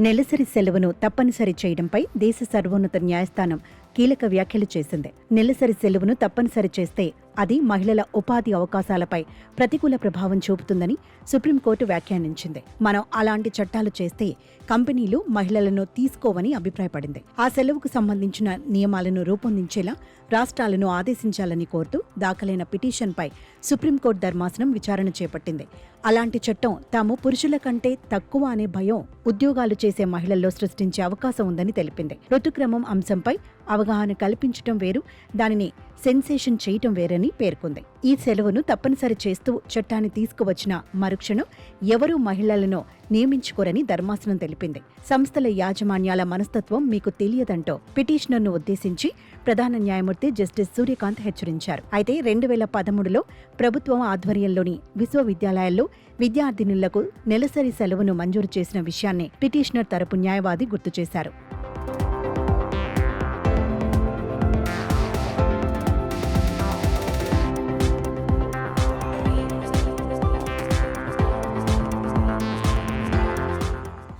నెలసరి సెలవును తప్పనిసరి చేయడంపై దేశ సర్వోన్నత న్యాయస్థానం కీలక వ్యాఖ్యలు చేసింది. నెలసరి సెలవును తప్పనిసరి చేస్తే అది మహిళల ఉపాధి అవకాశాలపై ప్రతికూల ప్రభావం చూపుతుందని సుప్రీంకోర్టు వ్యాఖ్యానించింది. మనం అలాంటి చట్టాలు చేస్తే కంపెనీలు మహిళలను తీసుకోవని అభిప్రాయపడింది. ఆ సెలవుకు సంబంధించిన నియమాలను రూపొందించేలా రాష్ట్రాలను ఆదేశించాలని కోరుతూ దాఖలైన పిటిషన్పై సుప్రీంకోర్టు ధర్మాసనం విచారణ చేపట్టింది. అలాంటి చట్టం తాము పురుషుల కంటే తక్కువ అనే భయం ఉద్యోగాలు చేసే మహిళల్లో సృష్టించే అవకాశం ఉందని తెలిపింది. ఋతుక్రమం అంశంపై అవగాహన కల్పించటం వేరు, దానిని సెన్సేషన్ చేయటం వేరని పేర్కొంది. ఈ సెలవును తప్పనిసరి చేస్తూ చట్టాన్ని తీసుకువచ్చిన మరుక్షణం ఎవరూ మహిళలను నియమించుకోరని ధర్మాసనం తెలిపింది. సంస్థల యాజమాన్యాల మనస్తత్వం మీకు తెలియదంటూ పిటిషనర్ను ఉద్దేశించి ప్రధాన న్యాయమూర్తి జస్టిస్ సూర్యకాంత్ హెచ్చరించారు. అయితే 2013లో ప్రభుత్వం ఆధ్వర్యంలోని విశ్వవిద్యాలయాల్లో విద్యార్థినులకు నెలసరి సెలవును మంజూరు చేసిన విషయాన్ని పిటిషనర్ తరపు న్యాయవాది గుర్తు చేశారు.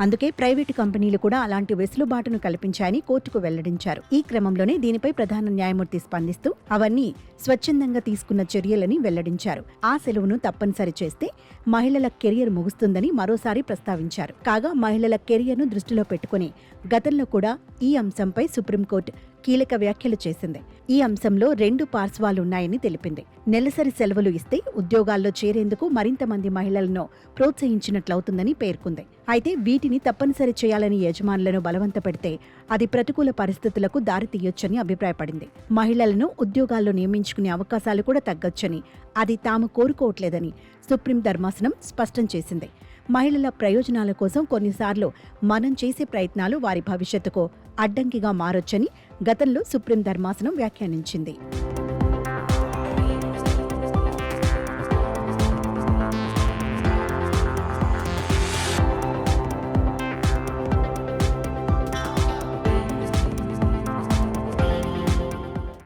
అందుకే ప్రైవేటు కంపెనీలు కూడా అలాంటి వెసులుబాటును కల్పించాయని కోర్టుకు వెల్లడించారు. ఈ క్రమంలోనే దీనిపై ప్రధాన న్యాయమూర్తి స్పందిస్తూ అవన్నీ స్వచ్ఛందంగా తీసుకున్న చర్యలని వెల్లడించారు. ఆ సెలవును తప్పనిసరి చేస్తే మహిళల కెరియర్ ముగుస్తుందని మరోసారి ప్రస్తావించారు. కాగా మహిళల కెరియర్ను దృష్టిలో పెట్టుకుని గతంలో కూడా ఈ అంశంపై సుప్రీంకోర్టు కీలక వ్యాఖ్యలు చేసింది. ఈ అంశంలో 2 పార్శ్వాలున్నాయని తెలిపింది. నెలసరి సెలవులు ఇస్తే ఉద్యోగాల్లో చేరేందుకు మరింత మంది మహిళలను ప్రోత్సహించినట్లవుతుందని పేర్కొంది. అయితే వీటిని తప్పనిసరి చేయాలని యజమానులను బలవంత పెడితే అది ప్రతికూల పరిస్థితులకు దారితీయొచ్చని అభిప్రాయపడింది. మహిళలను ఉద్యోగాల్లో నియమించుకునే అవకాశాలు కూడా తగ్గొచ్చని, అది తాము కోరుకోవట్లేదని సుప్రీం ధర్మాసనం స్పష్టం చేసింది. మహిళల ప్రయోజనాల కోసం కొన్నిసార్లు మనం చేసే ప్రయత్నాలు వారి భవిష్యత్తుకు అడ్డంకిగా మారొచ్చని గతంలో సుప్రీం ధర్మాసనం వ్యాఖ్యానించింది.